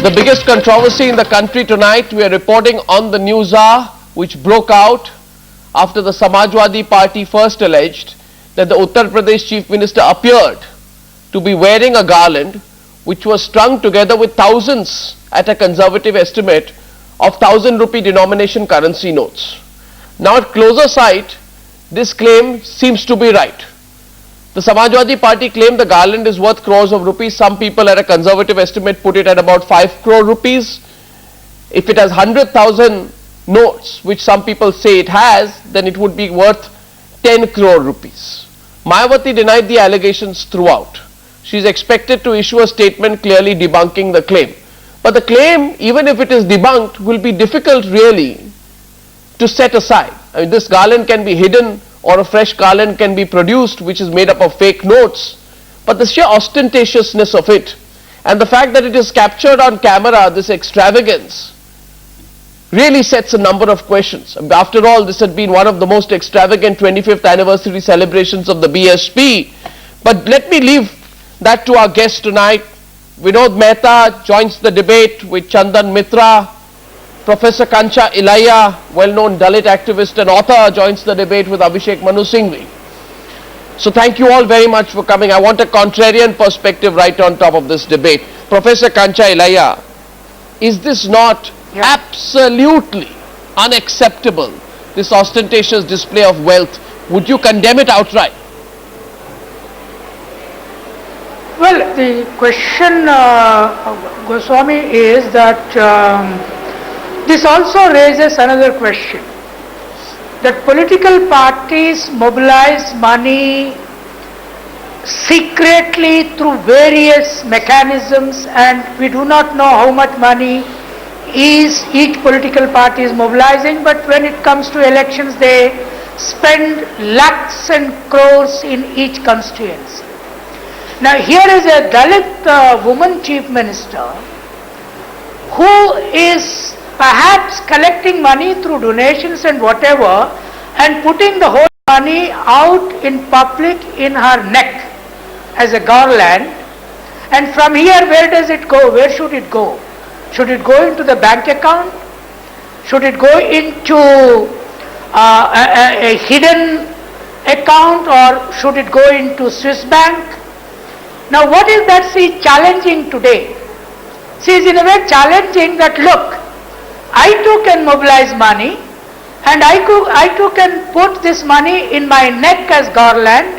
The biggest controversy in the country tonight, we are reporting on the news hour, which broke out after the Samajwadi Party first alleged that the Uttar Pradesh Chief Minister appeared to be wearing a garland which was strung together with thousands, at a conservative estimate, of 1,000 rupee denomination currency notes. Now at closer sight, this claim seems to be right. The Samajwadi Party claimed the garland is worth crores of rupees. Some people at a conservative estimate put it at about 5 crore rupees. If it has 100,000 notes, which some people say it has, then it would be worth 10 crore rupees. Mayawati denied the allegations throughout. She is expected to issue a statement clearly debunking the claim. But the claim, even if it is debunked, will be difficult really to set aside. I mean, this garland can be hidden, or a fresh garland can be produced which is made up of fake notes, but the sheer ostentatiousness of it and the fact that it is captured on camera, this extravagance, really sets a number of questions. After all, this had been one of the most extravagant 25th anniversary celebrations of the BSP. But let me leave that to our guest tonight. Vinod Mehta joins the debate with Chandan Mitra. Professor Kancha Ilaiah, well-known Dalit activist and author, joins the debate with Abhishek Manu Singhvi. So thank you all very much for coming. I want a contrarian perspective right on top of this debate. Professor Kancha Ilaiah, is this not absolutely unacceptable, this ostentatious display of wealth? Would you condemn it outright? Well, the question, Goswami, is that this also raises another question, that political parties mobilize money secretly through various mechanisms, and we do not know how much money each political party is mobilizing, but when it comes to elections they spend lakhs and crores in each constituency. Now here is a Dalit woman chief minister who is perhaps collecting money through donations and whatever, and putting the whole money out in public in her neck as a garland. And from here, where does it go? Where should it go? Should it go into the bank account? Should it go into a hidden account, or should it go into Swiss bank? Now what is that she is challenging today? She is in a way challenging that, look, I too can mobilize money, and I too can put this money in my neck as garland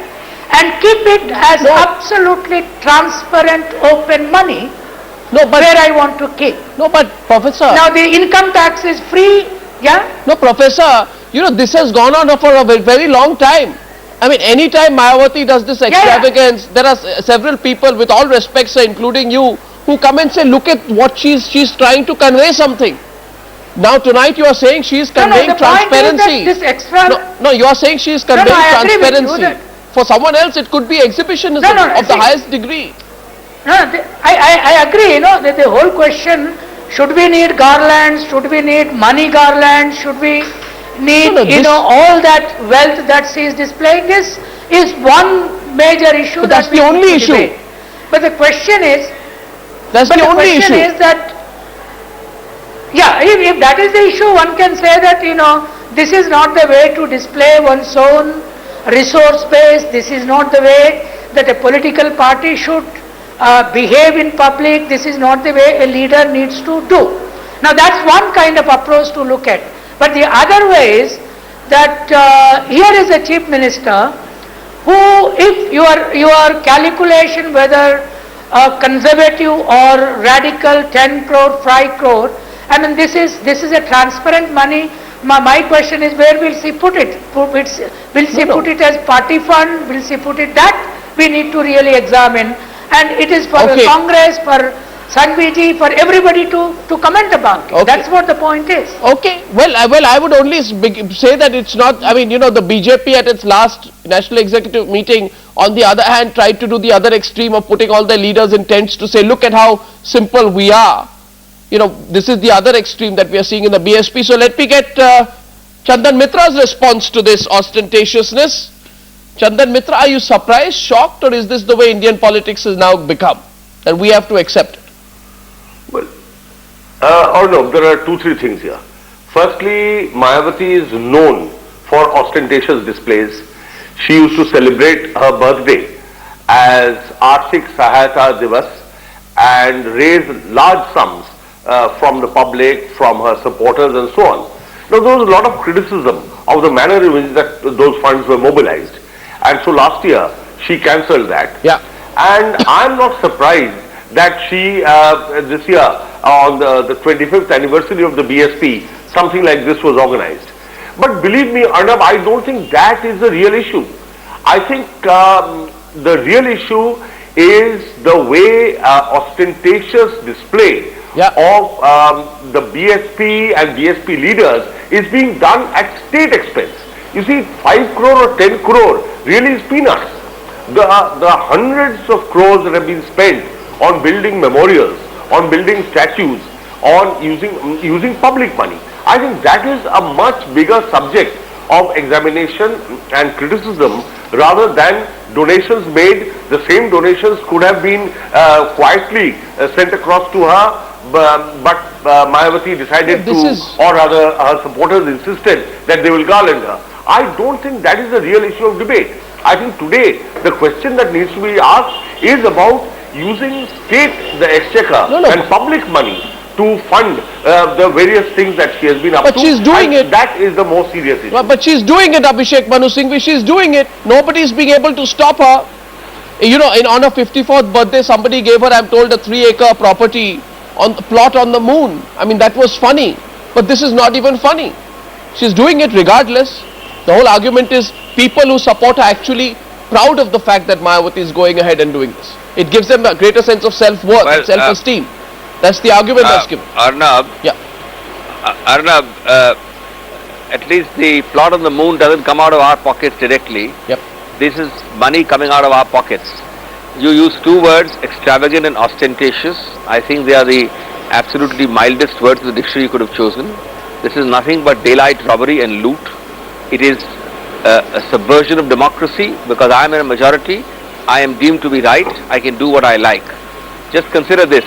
and keep it as absolutely transparent, open money where I want to keep. No, but Professor... Now the income tax is free, yeah? No, Professor, you know, this has gone on for a very long time. I mean, anytime Mayawati does this extravagance, there are several people, with all respect, sir, including you, who come and say, look at what she's trying to convey something. Now tonight you are saying she is conveying transparency. This extra... No, you are saying she is conveying transparency. For someone else it could be exhibitionism of the highest degree. No, I agree, you know, that the whole question, should we need garlands, should we need money garlands, should we need, all that wealth that she is displaying, this is one major issue. But that's the only issue. Debate. But the question is, that's the only issue. Is that, yeah, if that is the issue, one can say that, this is not the way to display one's own resource base, this is not the way that a political party should behave in public, this is not the way a leader needs to do. Now that's one kind of approach to look at. But the other way is that here is a chief minister who, if your calculation whether conservative or radical 10 crore, 5 crore, I mean this is a transparent money. My question is, where will she put it? Will she put it as party fund? Will she put it that? We need to really examine, and it is for the Congress, for Singhvi, for everybody to comment about it. That's what the point is. Okay, well I would only say that it's not, I mean, the BJP at its last National Executive meeting, on the other hand, tried to do the other extreme of putting all their leaders in tents to say, look at how simple we are. This is the other extreme that we are seeing in the BSP. So let me get Chandan Mitra's response to this ostentatiousness. Chandan Mitra, are you surprised, shocked, or is this the way Indian politics has now become, that we have to accept it? Well, Or no, there are two, three things here. Firstly, Mayawati is known for ostentatious displays. She used to celebrate her birthday as Arthik Sahayata Divas and raise large sums from the public, from her supporters and so on. Now there was a lot of criticism of the manner in which that those funds were mobilized, and so last year she cancelled that. Yeah. And I'm not surprised that she this year on the 25th anniversary of the BSP, something like this was organized. But believe me, Arnab, I don't think that is the real issue. I think the real issue is the way ostentatious display of the BSP and BSP leaders is being done at state expense. You see, 5 crore or 10 crore really is peanuts. The hundreds of crores that have been spent on building memorials, on building statues, on using public money, I think that is a much bigger subject of examination and criticism rather than donations made. The same donations could have been quietly sent across to her, but Mayawati decided or rather her supporters insisted that they will garland her. I don't think that is the real issue of debate. I think today the question that needs to be asked is about using the exchequer and public money to fund the various things that she has been up to. But she's doing it. That is the most serious issue. But she's doing it, Abhishek, Manu Singhvi, she's doing it. Nobody is being able to stop her. You know, on her 54th birthday, somebody gave her, I'm told, a 3-acre property on the plot on the moon. I mean, that was funny. But this is not even funny. She's doing it regardless. The whole argument is people who support her actually proud of the fact that Mayawati is going ahead and doing this. It gives them a greater sense of self-worth and self-esteem. That's the argument that's given. Arnab, Arnab, at least the plot on the moon doesn't come out of our pockets directly. Yep. This is money coming out of our pockets. You use two words, extravagant and ostentatious. I think they are the absolutely mildest words the dictionary could have chosen. This is nothing but daylight robbery and loot. It is a subversion of democracy because I am in a majority. I am deemed to be right. I can do what I like. Just consider this.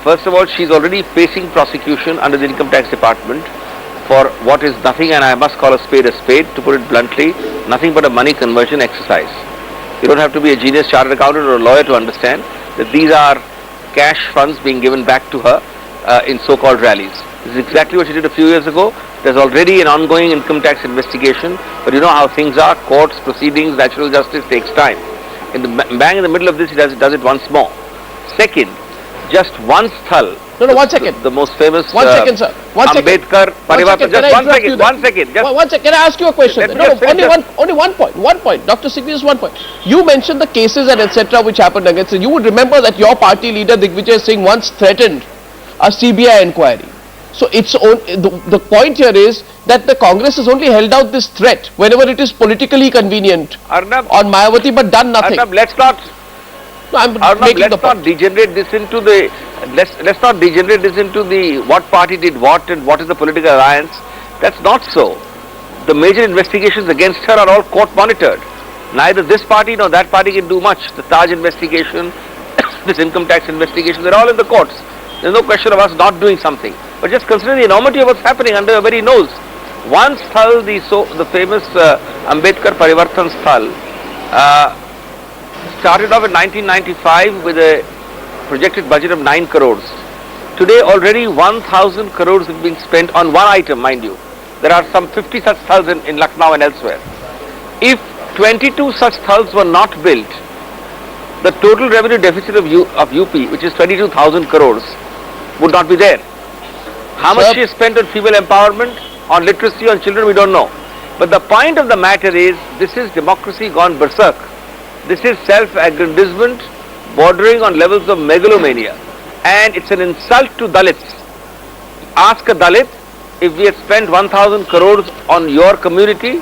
First of all, she is already facing prosecution under the Income Tax Department for what is nothing, and I must call a spade, to put it bluntly, nothing but a money conversion exercise. You don't have to be a genius chartered accountant or a lawyer to understand that these are cash funds being given back to her in so-called rallies. This is exactly what she did a few years ago. There's already an ongoing income tax investigation, but you know how things are, courts, proceedings, natural justice takes time. Bang in the middle of this, he does it once more. Second, just one sthal. No, 1 second. The most famous. 1 second, sir. 1 second. Ambedkar Parivartan. Just 1 second. 1 second. Just 1 second. Can I ask you a question? Only one point. 1 point. Dr. Singhvi, just 1 point. You mentioned the cases and etc. which happened against her. You would remember that your party leader Digvijay Singh once threatened a CBI inquiry. So it's the point here is that the Congress has only held out this threat whenever it is politically convenient Arnab, on Mayawati, but done nothing. Arnab, let's not. No, I'm Arnab, making the let's point. not degenerate this into the. Let's not degenerate this into the what party did what and what is the political alliance. That's not so. The major investigations against her are all court monitored. Neither this party nor that party can do much. The Taj investigation, this income tax investigation, they're all in the courts. There's no question of us not doing something. But just consider the enormity of what's happening under your very nose. One sthal, the famous Ambedkar Parivartan sthal, started off in 1995 with a projected budget of 9 crores. Today already 1,000 crores have been spent on one item, mind you. There are some 50 such sthals in Lucknow and elsewhere. If 22 such sthals were not built, the total revenue deficit of UP, which is 22,000 crores, would not be there. How much she has spent on female empowerment, on literacy, on children, we don't know. But the point of the matter is, this is democracy gone berserk. This is self-aggrandizement bordering on levels of megalomania. And it's an insult to Dalits. Ask a Dalit, if we had spent 1,000 crores on your community,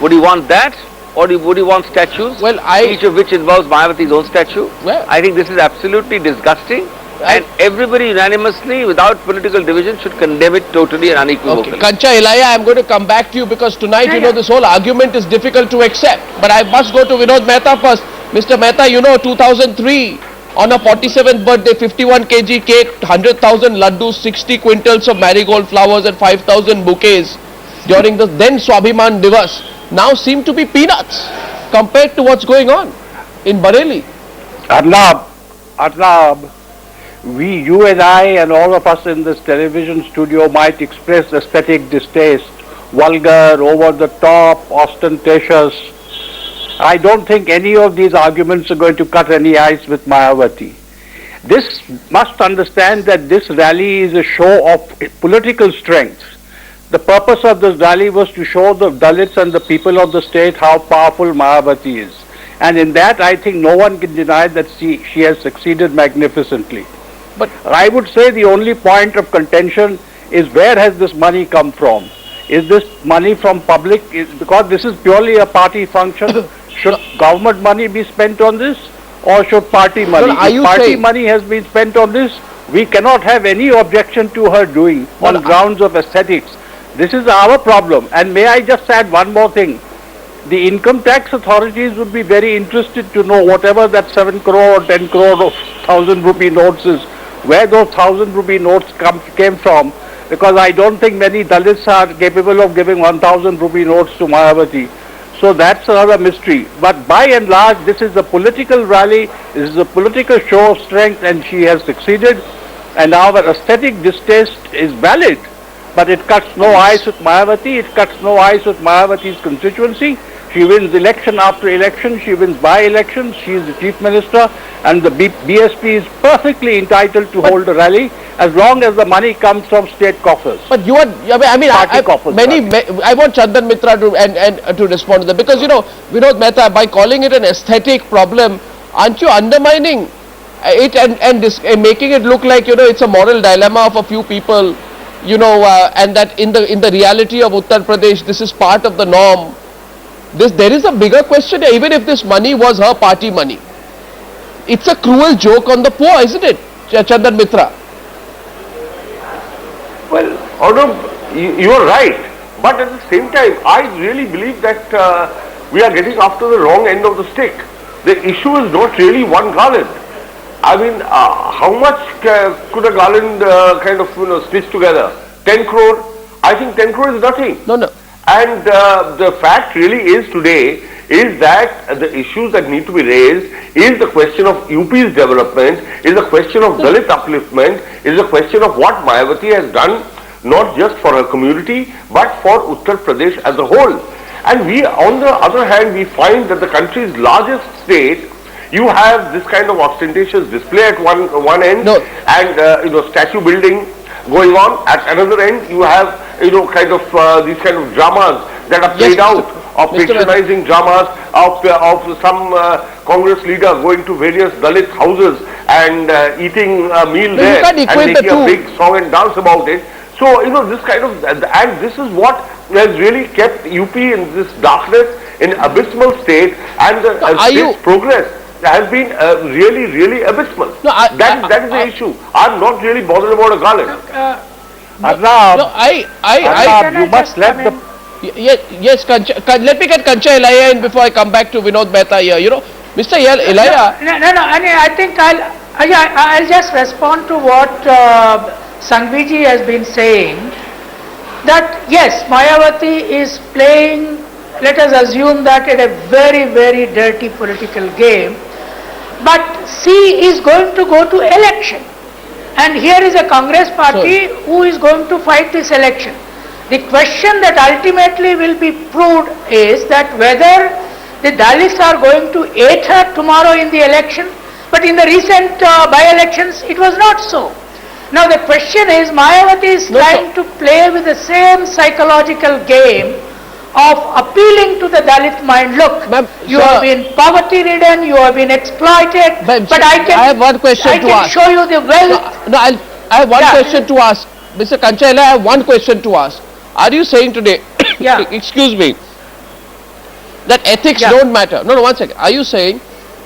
would he want that? Or would he want statues? Well, each of which involves Mayawati's own statue? Well, I think this is absolutely disgusting. And everybody unanimously, without political division, should condemn it totally and unequivocally. Okay. Kancha Ilaya, I'm going to come back to you because tonight, this whole argument is difficult to accept. But I must go to Vinod Mehta first. Mr. Mehta, 2003, on a 47th birthday, 51 kg cake, 100,000 laddus, 60 quintals of marigold flowers and 5,000 bouquets during the then Swabhiman Divas now seem to be peanuts compared to what's going on in Bareilly. Arnab, you and I and all of us in this television studio might express aesthetic distaste, vulgar, over the top, ostentatious. I don't think any of these arguments are going to cut any ice with Mayawati. This must understand that this rally is a show of political strength. The purpose of this rally was to show the Dalits and the people of the state how powerful Mayawati is. And in that, I think no one can deny that she has succeeded magnificently. But I would say the only point of contention is where has this money come from? Is this money from public? Because this is purely a party function. Should government money be spent on this or should party money? If party money has been spent on this, we cannot have any objection to her doing on grounds of aesthetics. This is our problem. And may I just add one more thing? The income tax authorities would be very interested to know whatever that 7 crore or 10 crore of 1,000 rupee notes is, where those 1,000 rupee notes came from, because I don't think many Dalits are capable of giving 1,000 rupee notes to Mayawati. So that's another mystery. But by and large, this is a political rally, this is a political show of strength, and she has succeeded. And our aesthetic distaste is valid, but it cuts no ice with Mayawati, it cuts no ice with Mayawati's constituency. She wins election after election, she wins by-elections, she is the chief minister, and the BSP is perfectly entitled to hold a rally as long as the money comes from state coffers. But you are, I want Chandan Mitra to respond to that, because Vinod Mehta, by calling it an aesthetic problem, aren't you undermining it and making it look like it's a moral dilemma of a few people, and that in the reality of Uttar Pradesh this is part of the norm. There is a bigger question, even if this money was her party money. It's a cruel joke on the poor, isn't it, Chandan Mitra? Well, Arnab, you are right. But at the same time, I really believe that we are getting after the wrong end of the stick. The issue is not really one garland. I mean, how much could a garland kind of stitch together? 10 crore? I think 10 crore is nothing. No. And the fact really is today is that the issues that need to be raised is the question of UP's development, is the question of Dalit upliftment, is the question of what Mayawati has done, not just for her community, but for Uttar Pradesh as a whole. And we, on the other hand, we find that the country's largest state, you have this kind of ostentatious display at one end, and statue building going on. At another end, you have kind of these kind of dramas that are played out, of patronizing dramas of some Congress leader going to various Dalit houses and eating a meal there and making a big song and dance about it. So this kind of, and this is what has really kept UP in this darkness, in abysmal state, and the state's progress has been really abysmal. No, that is the issue. I'm not really bothered about a garland. Arnab, you must let the... Yes, let me get Kancha Ilaiah in before I come back to Vinod Mehta here. Mr. Ilaiah. No, I think I'll just respond to what Singhvi ji has been saying. That yes, Mayawati is playing, let us assume that, in a very dirty political game. But she is going to go to election. And here is a Congress party who is going to fight this election. The question that ultimately will be proved is that whether the Dalits are going to aid her tomorrow in the election, but in the recent by-elections it was not so. Now the question is, Mayawati is trying to play with the same psychological game of appealing to the Dalit mind. Look, you have been poverty-ridden, you have been exploited, but I have one question to ask. Show you the wealth. I have one question to ask. Mr. Kancha Ilaiah, I have one question to ask. Are you saying today, excuse me, that ethics don't matter? No, one second. Are you saying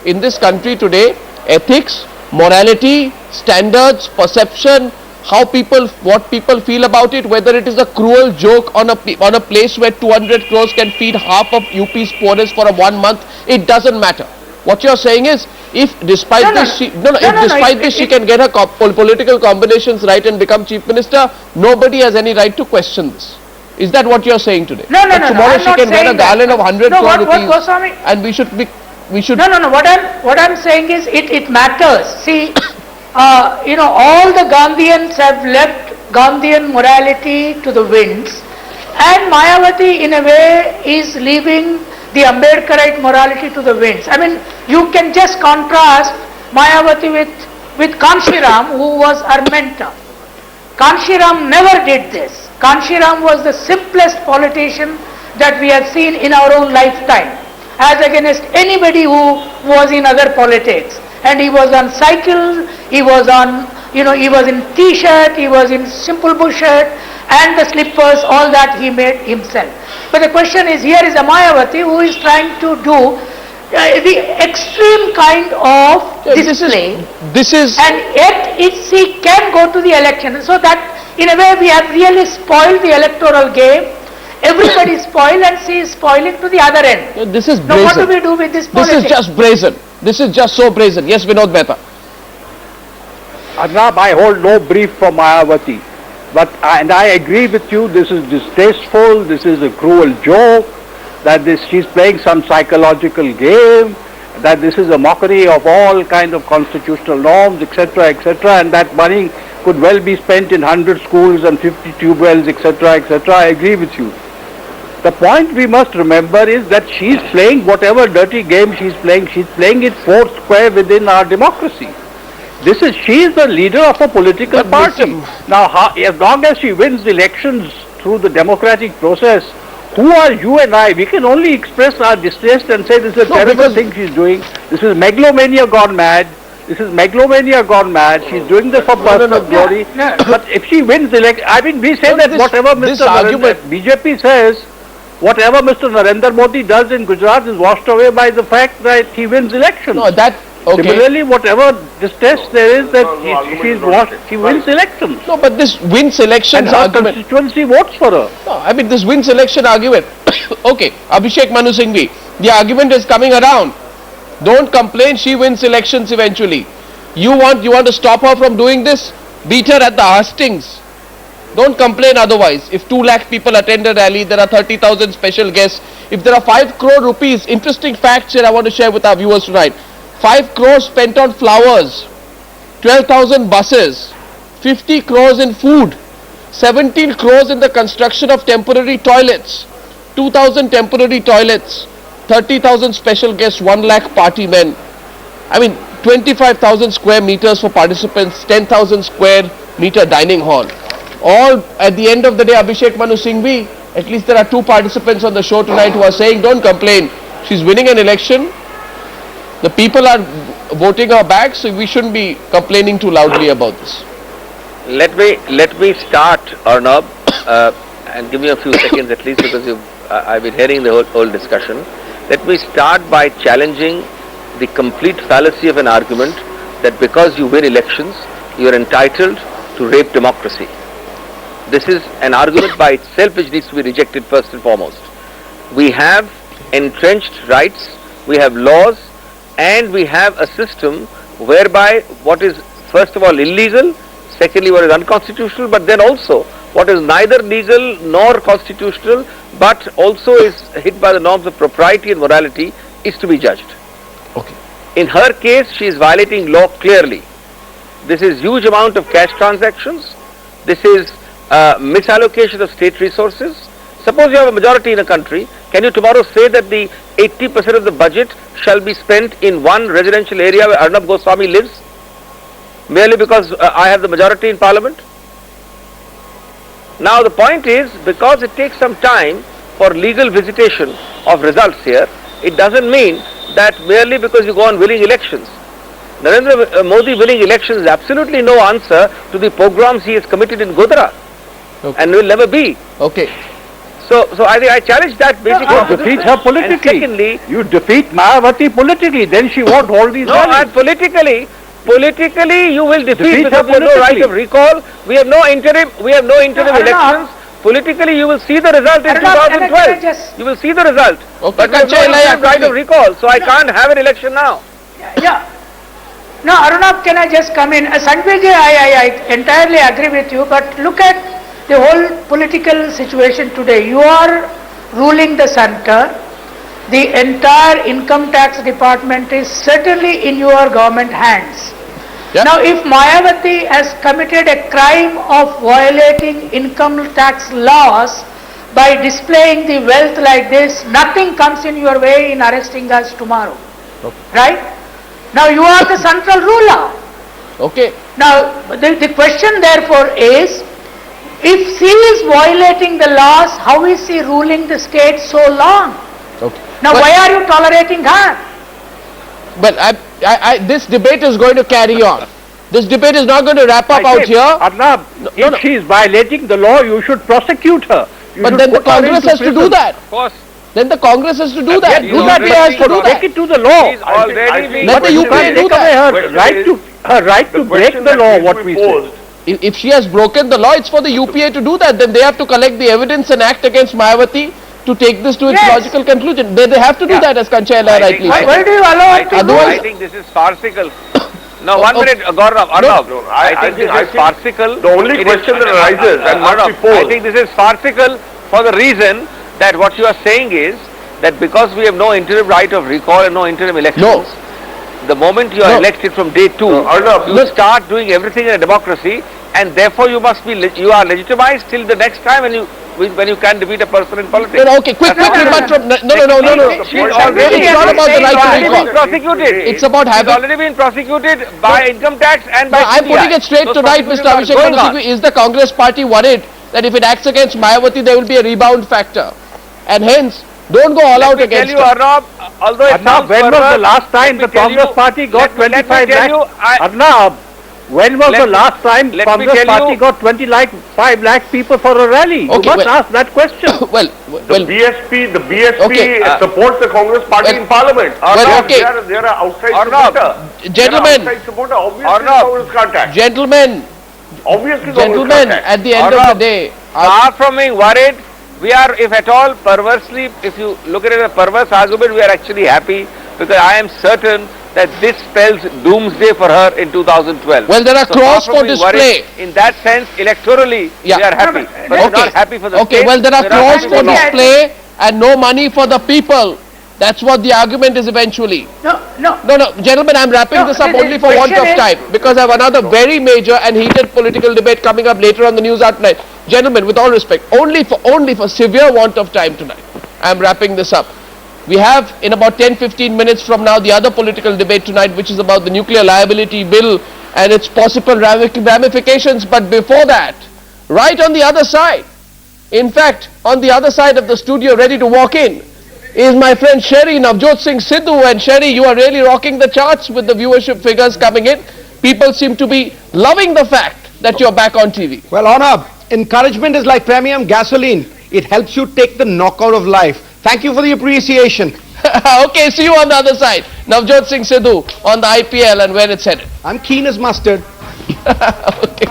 in this country today, ethics, morality, standards, perception, what people feel about it, whether it is a cruel joke on a place where 200 crores can feed half of UP's poorest for 1 month, it doesn't matter? What you're saying is, if despite this she can get her political combinations right and become chief minister, nobody has any right to question this. Is that what you're saying today? No, That tomorrow she can get a garland of 100 crore rupees, Goswami, and we should. No. What I'm saying is it matters. See, all the Gandhians have left Gandhian morality to the winds, and Mayawati in a way is leaving the Ambedkarite morality to the winds. I mean, you can just contrast Mayawati with Kanshiram, who was her mentor. Kanshiram never did this. Kanshiram was the simplest politician that we have seen in our own lifetime, as against anybody who was in other politics. And he was on cycle, he was on, he was in t-shirt, he was in simple bush shirt, and the slippers, all that he made himself. But the question is, here is a Mayawati who is trying to do the extreme kind of display. And yet she can go to the election. So that in a way we have really spoiled the electoral game. Everybody is spoiled and she is spoiling to the other end. Yeah, this is brazen. Now what do we do with this politics? This is just brazen. This is just so brazen. Yes, Vinod Mehta. Arnab, I hold no brief for Mayawati. And I agree with you, this is distasteful, this is a cruel joke, that she's playing some psychological game, that this is a mockery of all kind of constitutional norms, etc., and that money could well be spent in 100 schools and 50 tube wells, etc., I agree with you. The point we must remember is that she's playing whatever dirty game she's playing it four square within our democracy. She is the leader of a political party. Now, as long as she wins elections through the democratic process, who are you and I? We can only express our distress and say this is a terrible thing she's doing. This is megalomania gone mad. She's doing this for personal glory. But if she wins election, we say that whatever BJP says, whatever Mr. Narendra Modi does in Gujarat is washed away by the fact that he wins elections. Similarly, whatever distress there is that she wins elections. No, but this wins elections and her argument. Constituency votes for her. No, this wins election argument. Okay, Abhishek Manu Singhvi, the argument is coming around. Don't complain, she wins elections eventually. You want to stop her from doing this? Beat her at the hustings. Don't complain otherwise. If 2 lakh people attend a rally, there are 30,000 special guests. If there are 5 crore rupees, interesting facts here I want to share with our viewers tonight. 5 crores spent on flowers, 12,000 buses, 50 crores in food, 17 crores in the construction of temporary toilets, 2,000 temporary toilets, 30,000 special guests, 1 lakh party men. 25,000 square meters for participants, 10,000 square meter dining hall. All at the end of the day, Abhishek Manu Singhvi, at least there are 2 participants on the show tonight who are saying, don't complain. She's winning an election. The people are voting her back, so we shouldn't be complaining too loudly about this. Let me start, Arnab, and give me a few seconds at least, because I've been hearing the whole discussion. Let me start by challenging the complete fallacy of an argument that because you win elections, you are entitled to rape democracy. This is an argument by itself which needs to be rejected first and foremost. We have entrenched rights, we have laws, and we have a system whereby what is first of all illegal, secondly what is unconstitutional, but then also what is neither legal nor constitutional but also is hit by the norms of propriety and morality is to be judged. Okay. In her case, she is violating law clearly. This is huge amount of cash transactions. This is misallocation of state resources. Suppose you have a majority in a country, can you tomorrow say that the 80% of the budget shall be spent in one residential area where Arnab Goswami lives, merely because I have the majority in parliament? Now the point is, because it takes some time for legal visitation of results here, it doesn't mean that merely because you go on winning elections. Narendra Modi winning elections is absolutely no answer to the pogroms he has committed in Gujarat, and will never be. Okay. So I challenge that basically. You defeat her politically. And secondly, you defeat Mayawati politically, then she won't hold these rallies. And politically you will defeat because we have no right of recall. We have no interim elections politically you will see the result in Arnab, can I 2012. just- You will see the result. Okay, But we have no Kanchai Laya, interim right of quickly. recall, so I can't have an election now. Yeah. No, Arunab, can I just come in? Singhvi, I entirely agree with you, but look at the whole political situation today. You are ruling the center. The entire income tax department is certainly in your government hands. Yeah. Now, if Mayawati has committed a crime of violating income tax laws by displaying the wealth like this, nothing comes in your way in arresting us tomorrow. Right? Now, you are the central ruler. Okay. Now, the question therefore is, if she is violating the laws, how is she ruling the state so long? Okay. Now, But- why are you tolerating her? Well, this debate is going to carry on. This debate is not going to wrap up I out say, here. Arnab, if she is violating the law, you should prosecute her. You But should then the put her Congress into has to do prison. that. Of course, Then the Congress has to do that. Yes, UPA has to do Take that. it to the law. he's already been... Let the You UPA can't do take that. away her Question right is- to break question the that law. needs What to we be say. posed. If she has broken the law, it's for the UPA to do that. Then they have to collect the evidence and act against Mayawati to take this to its Yes. logical conclusion. They have to do Yeah. that, as Kanchai Laya rightly Why, said. why do you allow her to do Otherwise- I think this is farcical. No, Oh, one oh. minute, Gaurav, Arnab. No, I think think- this I is think farcical. the only It question that arises and must Arnab, be posed- I think this is farcical for the reason that what you are saying is that because we have no interim right of recall and no interim elections, the moment you are No. elected from day two, No, Arnab, you start doing everything in a democracy, and therefore you must be you are legitimized till the next time when you can defeat a person in politics. No, no, okay, quickly, but from, no. She's already It's not about the right to already been recall. prosecuted. It's about She's having... already been prosecuted by income tax and by No, I'm CBI. putting it straight Those tonight, Mr. prosecutions Abhishek are going on. Singhvi. Is the Congress party worried that if it acts against Mayawati, there will be a rebound factor? And hence, don't go all out Let me tell against you, her. Arnab, although it Arnab, sounds when was perverse, the last time let the me tell Congress you- party got let me 25 tell lakh? you, Arnab, when was Let the me- last time let me Congress tell party you- got 25 lakh people for a rally? Okay, You must well- ask that question. Well, The BSP Okay, supports the Congress party well- in Parliament. well, okay. They are an outside Arnab, supporter. Gentlemen. They are outside supporter. Obviously, Arnab. Congress contact. gentlemen, Obviously, gentlemen, contact. at the end of the day, far from being worried, we are, if at all, perversely, if you look at it as a perverse argument, we are actually happy because I am certain that this spells doomsday for her in 2012. well, there are So clause far for from being worried, display. in that sense, electorally, Yeah. we are happy. But we are not happy for the Okay, state. well, there are we not clause happy for the law. display and no money for the people. That's what the argument is eventually. No, no. No, gentlemen, I'm wrapping No, this up the only for want of question is- time because I have another very major and heated political debate coming up later on the news hour tonight. Gentlemen, with all respect, only for severe want of time tonight, I'm wrapping this up. We have in about 10-15 minutes from now the other political debate tonight, which is about the nuclear liability bill and its possible ramifications. But before that, right on the other side, in fact, on the other side of the studio, ready to walk in, is my friend Sherry Navjot Singh Sidhu. And Sherry, you are really rocking the charts with the viewership figures coming in. People seem to be loving the fact that you're back on TV. Well, Arnab, encouragement is like premium gasoline. It helps you take the knockout of life. Thank you for the appreciation. Okay, see you on the other side. Navjot Singh Sidhu on the IPL and where it's headed. I'm keen as mustard. Okay.